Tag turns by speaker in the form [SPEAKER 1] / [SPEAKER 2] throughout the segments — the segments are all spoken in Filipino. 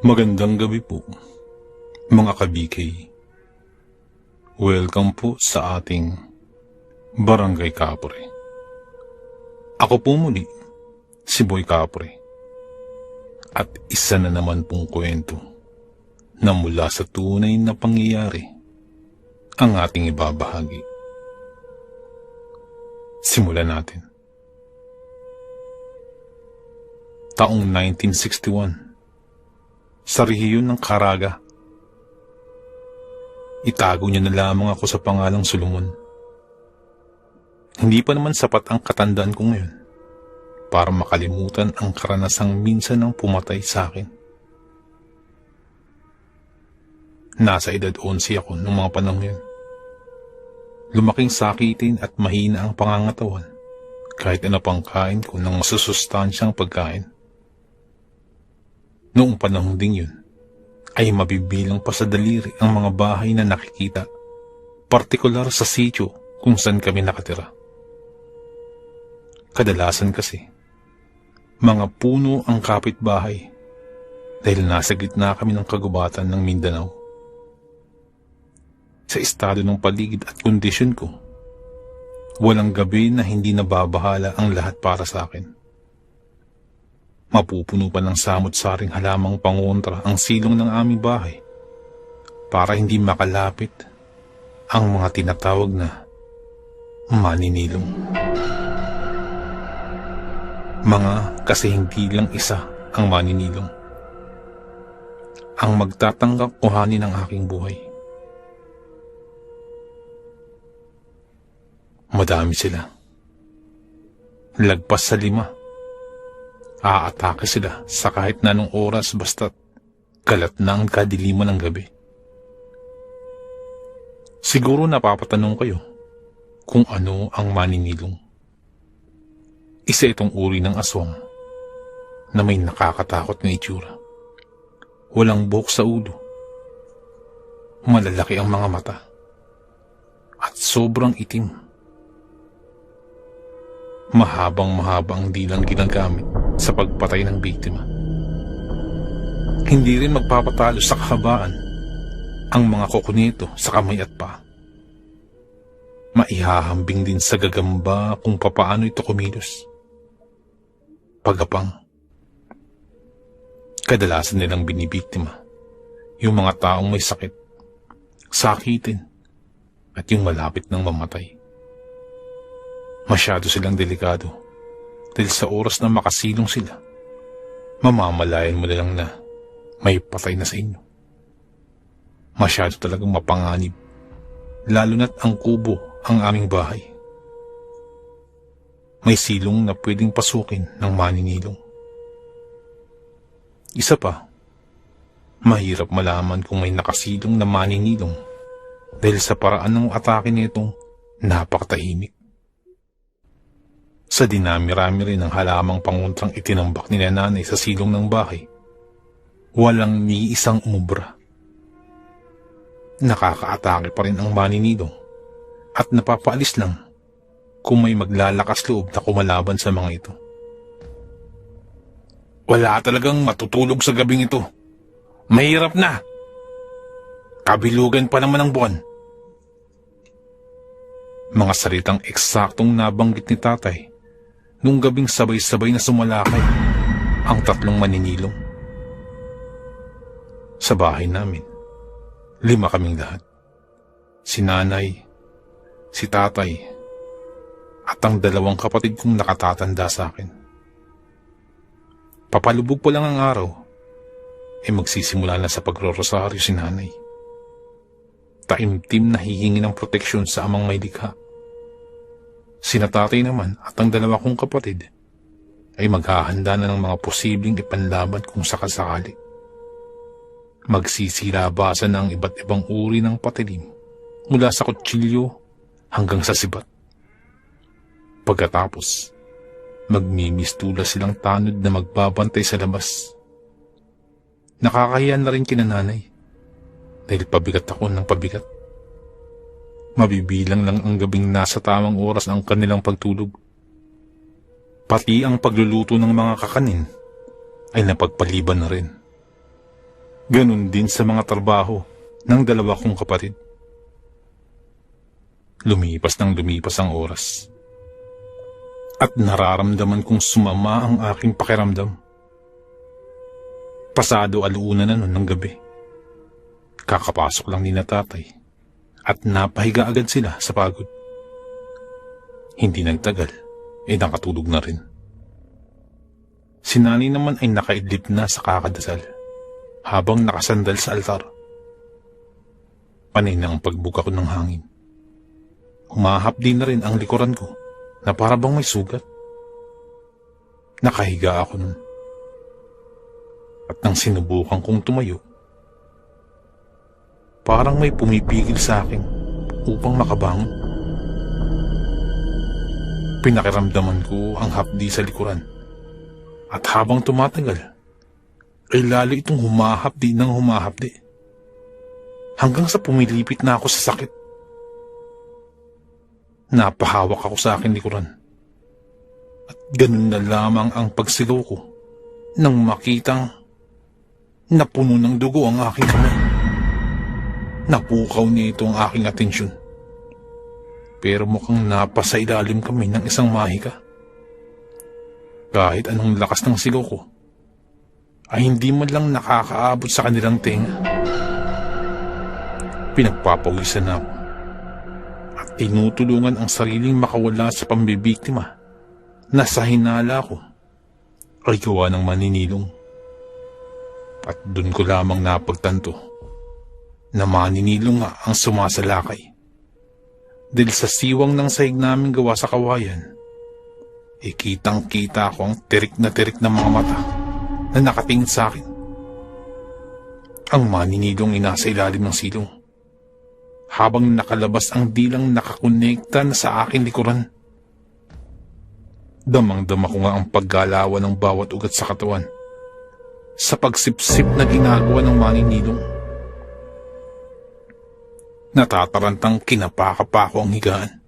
[SPEAKER 1] Magandang gabi po, mga ka-BK. Welcome po sa ating Barangay Kapre. Ako po muli, si Boy Kapre. At isa na naman pong kwento na mula sa tunay na pangyayari ang ating ibabahagi. Simulan natin. Taong 1961, sa rehiyon ng Caraga. Itago niya na lamang ako sa pangalang Solomon. Hindi pa naman sapat ang katandaan ko ngayon para makalimutan ang karanasang minsan nang pumatay sa akin. Nasa edad 11 ako noong mga panahon yun. Lumaking sakitin at mahina ang pangangatawan kahit ano pang kain ko ng masusustansyang pagkain. Noong panahon ding yun, ay mabibilang pa sa daliri ang mga bahay na nakikita, partikular sa sityo kung saan kami nakatira. Kadalasan kasi, mga puno ang kapitbahay dahil nasa gitna kami ng kagubatan ng Mindanao. Sa estado ng paligid at kondisyon ko, walang gabi na hindi nababahala ang lahat para sa akin. Mapupuno pa ng samot-saring halamang pangontra ang silong ng aming bahay para hindi makalapit ang mga tinatawag na maninilong. Mga kasi hindi lang isa ang maninilong ang magtatanggap kuhanin ng aking buhay. Madami sila. Lagpas sa 5. Aatake sila sa kahit na anong oras basta't kalat na ang kadiliman ng gabi. Siguro napapatanong kayo kung ano ang maninilong. Isa itong uri ng aswang na may nakakatakot na itsura. Walang buhok sa ulo. Malalaki ang mga mata. At sobrang itim. Mahabang-mahaba ang dilang ginagamit sa pagpatay ng biktima. Hindi rin magpapatalo sa kahabaan ang mga kuko nito sa kamay at paa. Maihahambing din sa gagamba kung papaano ito kumilos. Pagapang. Kadalasan nilang binibiktima yung mga taong may sakit, sakitin, at yung malapit ng mamatay. Masyado silang delikado dahil sa oras na makasilong sila, mamamalayan mo na lang na may patay na sa inyo. Masyado talagang mapanganib, lalo na't ang kubo ang aming bahay. May silong na pwedeng pasukin ng maninilong. Isa pa, mahirap malaman kung may nakasilong na maninilong dahil sa paraan ng atake nitong napakatahimik. Sa dinami-rami rin ng halamang panguntrang itinambak ni nanay sa silong ng bahay, walang ni isang umubra. Nakakaatake pa rin ang maninilong at napapaalis lang kung may maglalakas loob na kumalaban sa mga ito. Wala talagang matutulog sa gabing ito. Mahirap na. Kabilugan pa naman ang buwan. Mga salitang eksaktong nabanggit ni tatay nung gabing sabay-sabay na sumalakay ang 3 maninilong. Sa bahay namin, 5 kaming lahat. Si nanay, si tatay, at ang 2 kapatid kong nakatatanda sa akin. Papalubog pa lang ang araw, magsisimula na sa pagro-rosaryo si nanay. Taimtim na hihingi ng proteksyon sa amang may likha. Sina tatay naman at ang 2 kong kapatid ay maghahanda na ng mga posibleng ipanlaban kung sakasakali. Magsisilabasan na ang iba't ibang uri ng patilim mula sa kutsilyo hanggang sa sibat. Pagkatapos, magmimistula silang tanod na magbabantay sa labas. Nakakahiya na rin kina nanay dahil pabigat ako ng pabigat. Mabibilang lang ang gabing nasa tamang oras ang kanilang pagtulog. Pati ang pagluluto ng mga kakanin ay napagpaliban na rin. Ganun din sa mga trabaho ng dalawa kong kapatid. Lumipas ng lumipas ang oras. At nararamdaman kong sumama ang aking pakiramdam. Pasado 1:00 na nun ng gabi. Kakapasok lang ni na tatay at napahiga agad sila sa pagod. Hindi nagtagal, nakatulog na rin. Si nanay naman ay nakaidlip na sa kakadasal habang nakasandal sa altar. Panay na ang pagbuka ko ng hangin. Humahapdi na rin ang likuran ko na para bang may sugat. Nakahiga ako nun. At nang sinubukan kong tumayo, parang may pumipigil sa akin upang makabangon. Pinakiramdaman ko ang hapdi sa likuran. At habang tumatagal, ay lalo itong humahapdi ng humahapdi. Hanggang sa pumilipit na ako sa sakit. Napahawak ako sa aking likuran. At ganun na lamang ang pagsigaw ko nang makitang napuno ng dugo ang aking kamay. Napukaw niya ito ang aking atensyon. Pero mukhang napasa ilalim kami ng isang mahika. Kahit anong lakas ng sigaw ko, ay hindi man lang nakakaabot sa kanilang tenga. Pinagpapawisan na ako at tinutulungan ang sariling makawala sa pambibiktima na sa hinala ko ay gawa ng maninilong. At dun ko lamang napagtanto na maninilong nga ang sumasalakay. Dahil sa siwang ng sahig namin gawa sa kawayan, kitang-kita ko ang tirik na mga mata na nakatingin sa akin. Ang maninilong inasa ilalim ng silong, habang nakalabas ang dilang nakakonekta na sa aking likuran. Damang-dama ko nga ang paggalawan ng bawat ugat sa katawan sa pagsipsip na ginagawa ng maninilong. Natatarantang kinapaka ko ang higaan.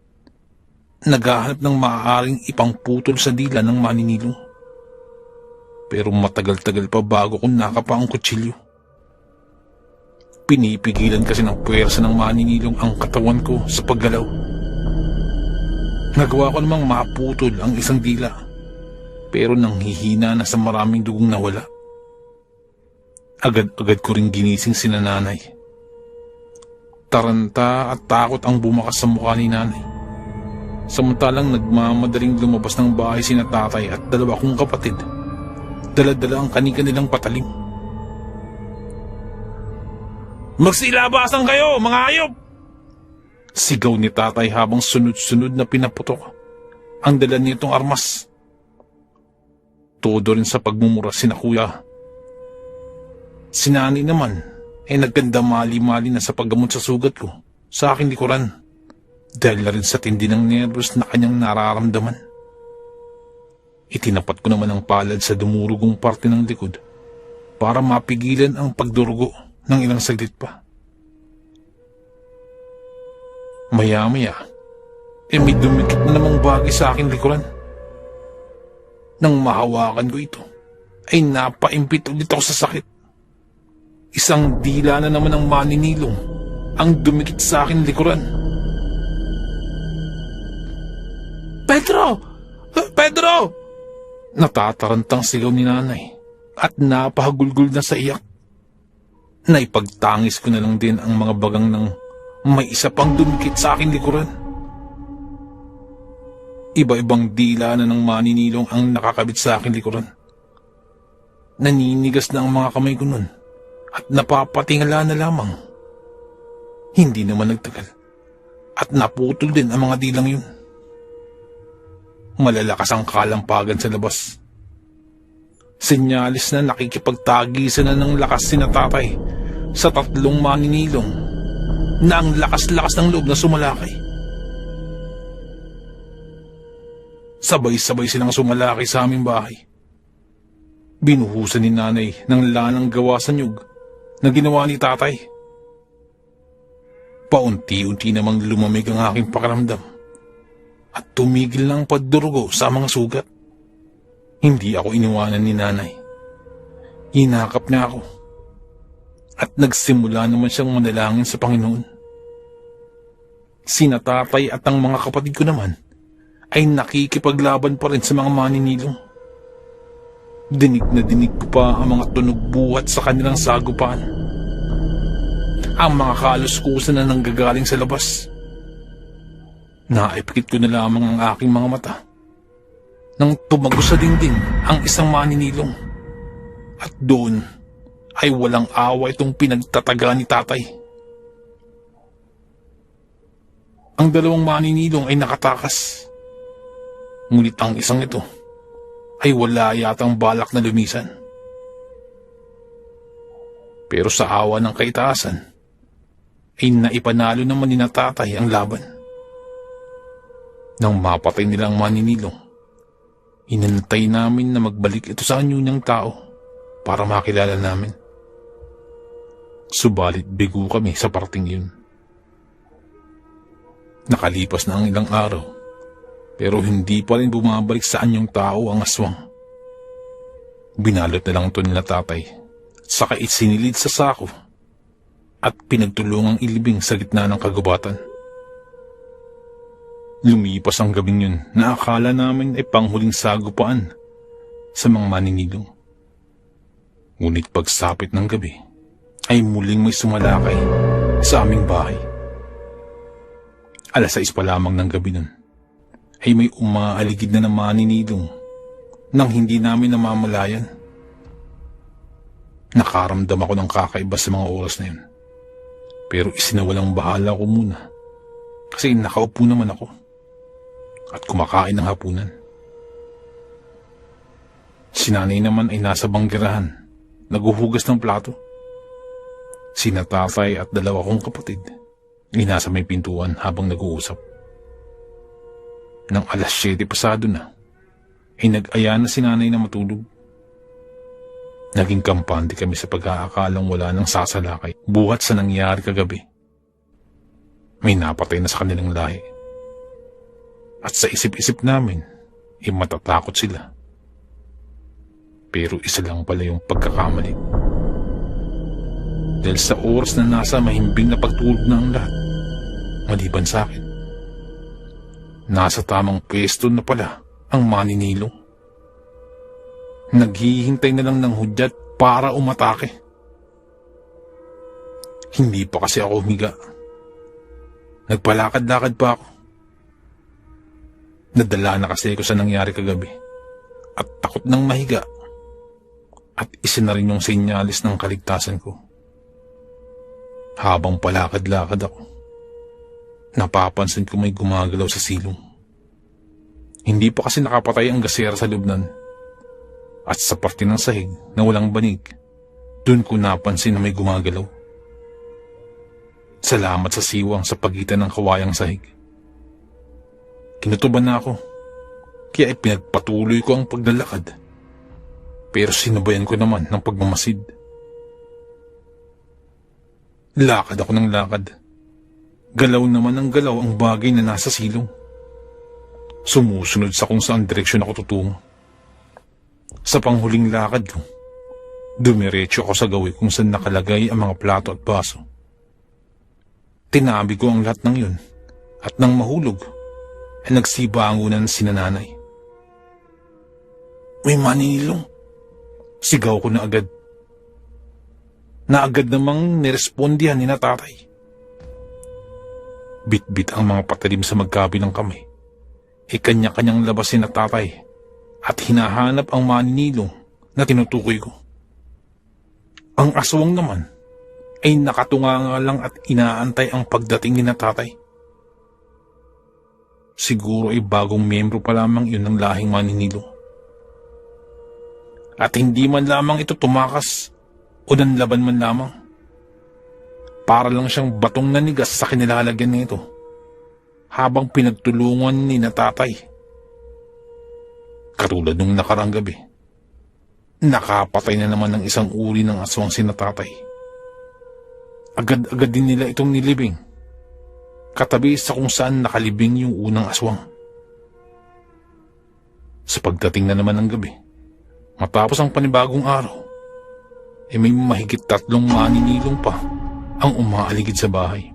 [SPEAKER 1] Naghahanap ng maaaring ipangputol sa dila ng maninilong. Pero matagal-tagal pa bago ko nakapa ang kutsilyo. Pinipigilan kasi ng puwersa ng maninilong ang katawan ko sa paggalaw. Nagawa ko namang maputol ang isang dila, pero nanghihina na sa maraming dugong nawala. Agad-agad ko rin ginising si nanay. Taranta at takot ang bumakas sa mukha ni nanay. Samantalang nagmamadaling lumabas ng bahay sina tatay at dalawa kong kapatid. Dala-dala ang kani-kanilang patalim. "Magsilabasan kayo, mga hayop!" Sigaw ni tatay habang sunod-sunod na pinaputok ang dala nitong armas. Todo rin sa pagmumura sina kuya. Si nanay naman ay nagkanda mali-mali na sa paggamot sa sugat ko sa aking likuran dahil na rin sa tindi ng nervous na kanyang nararamdaman. Itinapat ko naman ang palad sa dumurugong parte ng likod para mapigilan ang pagdurugo ng ilang saglit pa. Maya-maya, may dumikit na namang bagay sa aking likuran. Nang mahawakan ko ito, ay napaimpit ulit ako sa sakit. Isang dila na naman ng maninilong ang dumikit sa aking likuran. "Pedro! Pedro!" Natatarantang sigaw ni nanay at napahagulgul na sa iyak. Naipagtangis ko na lang din ang mga bagang ng may isa pang dumikit sa aking likuran. Iba-ibang dila na ng maninilong ang nakakabit sa aking likuran. Naninigas na ang mga kamay ko nun at napapatingala na lamang. Hindi naman nagtagal at naputol din ang mga dilang yun. Malalakas ang kalampagan sa labas. Senyalis na nakikipagtagisan na ng lakas sina tatay sa tatlong maninilong na ang lakas-lakas ng loob na sumalakay. Sabay-sabay silang sumalakay sa aming bahay. Binuhusan ni nanay ng lanang gawa sa nyug na ginawa ni tatay. Paunti-unti namang lumamig ang aking pakiramdam at tumigil ng pagdurugo sa mga sugat. Hindi ako iniwanan ni nanay. Hinakap niya ako at nagsimula naman siyang manalangin sa Panginoon. Sina tatay at ang mga kapatid ko naman ay nakikipaglaban pa rin sa mga maninilong. Dinig na dinig ko pa ang mga tunog buhat sa kanilang sagupaan. Ang mga kaluskusan na nanggagaling sa labas. Naipikit ko na lamang ang aking mga mata nang tumagos sa dingding ang isang maninilong. At doon ay walang awa itong pinagtataga ni tatay. Ang dalawang maninilong ay nakatakas. Ngunit ang isang ito ay wala yatang balak na lumisan. Pero sa awa ng kaitaasan ay naipanalo naman ni na tatay ang laban. Nang mapatay nila ang maninilong, inantay namin na magbalik ito sa anyo niyang tao para makilala namin. Subalit bigo kami sa parting yun. Nakalipas na ang ilang araw, pero hindi pa rin bumabalik sa anyong tao ang aswang. Binalot na lang ito nila tatay, saka isinilid sa sako at pinagtulungang ilibing sa gitna ng kagubatan. Lumipas ang gabing yun na akala namin ay panghuling sagupaan sa mga maninilong. Ngunit pagsapit ng gabi ay muling may sumalakay sa aming bahay. 6:00 pa lamang ng gabi nun ay may umaaligid na maninilong nang hindi namin namamalayan. Nakaramdam ako ng kakaiba sa mga oras na yun. Pero isinawalang bahala ko muna kasi nakaupo naman ako at kumakain ng hapunan. Si nanay naman ay nasa banggirahan, naguhugas ng plato. Sina tatay at 2 kong kapatid ay nasa may pintuan habang nag-uusap. Nang 7:00 pasado na, ay nag-aya na si nanay na matulog. Naging kampante kami sa pag-aakalang wala nang sasalakay buhat sa nangyari kagabi. May napatay na sa kanilang lahi. At sa isip-isip namin, ay matatakot sila. Pero isa lang pala yung pagkakamali. Dahil sa oras na nasa mahimbing na pagtulog na ang lahat, maliban sa akin, nasa tamang pwesto na pala ang maninilong. Naghihintay na lang ng hudyat para umatake. Hindi pa kasi ako humiga. Nagpalakad-lakad pa ako. Nadala na kasi ako sa nangyari kagabi at takot ng mahiga at isa na rin yung senyalis ng kaligtasan ko. Habang palakad-lakad ako, napapansin ko may gumagalaw sa silong. Hindi pa kasi nakapatay ang gasera sa lubnan. At sa parte ng sahig na walang banig, dun ko napansin na may gumagalaw. Salamat sa siwang sa pagitan ng kawayang sahig. Kinutuban na ako, kaya ipinagpatuloy ko ang paglalakad. Pero sinubayan ko naman ng pagmamasid. Lakad ako ng lakad. Galaw naman ng galaw ang bagay na nasa silong. Sumusunod sa kung saan direksyon ako tutungo. Sa panghuling lakad ko, dumiretso ako sa gawi kung saan nakalagay ang mga plato at baso. Tinabi ko ang lahat ng yun at nang mahulog ay nagsibangunan si nanay. May maninilong! Sigaw ko na agad. Na agad namang nirespondihan ni na tatay. Bit-bit ang mga patalim sa magkabilang kamay. Kanya-kanyang labasin na tatay at hinahanap ang maninilong na tinutukoy ko. Ang aswang naman ay nakatunganga lang at inaantay ang pagdating ni na tatay. Siguro ay bagong miyembro pa lamang yun ng lahing maninilong. At hindi man lamang ito tumakas o nanlaban man lamang. Para lang siyang batong nanigas sa kinilalagyan nito habang pinagtulungan ni na tatay. Katulad nung nakarang gabi, nakapatay na naman ng isang uri ng aswang si na tatay. Agad-agad din nila itong nilibing, katabi sa kung saan nakalibing yung unang aswang. Sa pagdating na naman ng gabi, matapos ang panibagong araw, may mahigit 3 maninilong pa ang umaaligid sa bahay.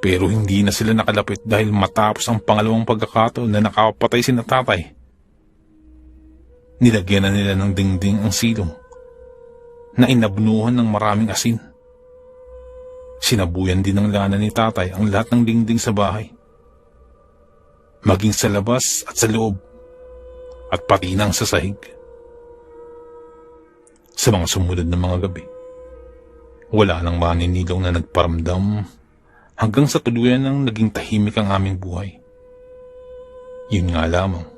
[SPEAKER 1] Pero hindi na sila nakalapit dahil matapos ang pangalawang pagkakataon na nakapatay si tatay, nilagyan na nila ng dingding ang silong na inabnuhan ng maraming asin. Sinabuyan din ng lana ni tatay ang lahat ng dingding sa bahay, maging sa labas at sa loob, at pati nang sa sahig. Sa mga sumunod na mga gabi, wala nang maninilong na nagparamdam hanggang sa tuluyan ng naging tahimik ang aming buhay. Yun nga lamang,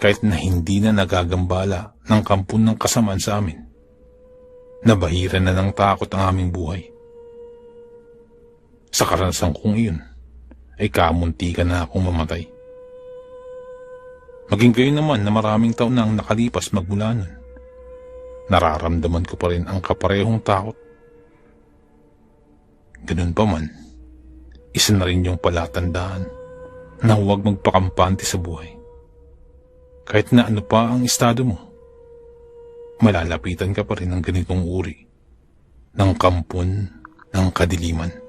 [SPEAKER 1] kahit na hindi na nagagambala ng kampon ng kasamaan sa amin, nabahira na ng takot ang aming buhay. Sa karanasan kong iyon, ay kamuntikan na akong mamatay. Maging gayon naman na maraming taon na ang nakalipas magmula nun, nararamdaman ko pa rin ang kaparehong takot. Ganun pa man, isa na rin yung palatandaan na huwag magpakampante sa buhay. Kahit na ano pa ang estado mo, malalapitan ka pa rin ng ganitong uri ng kampon ng kadiliman.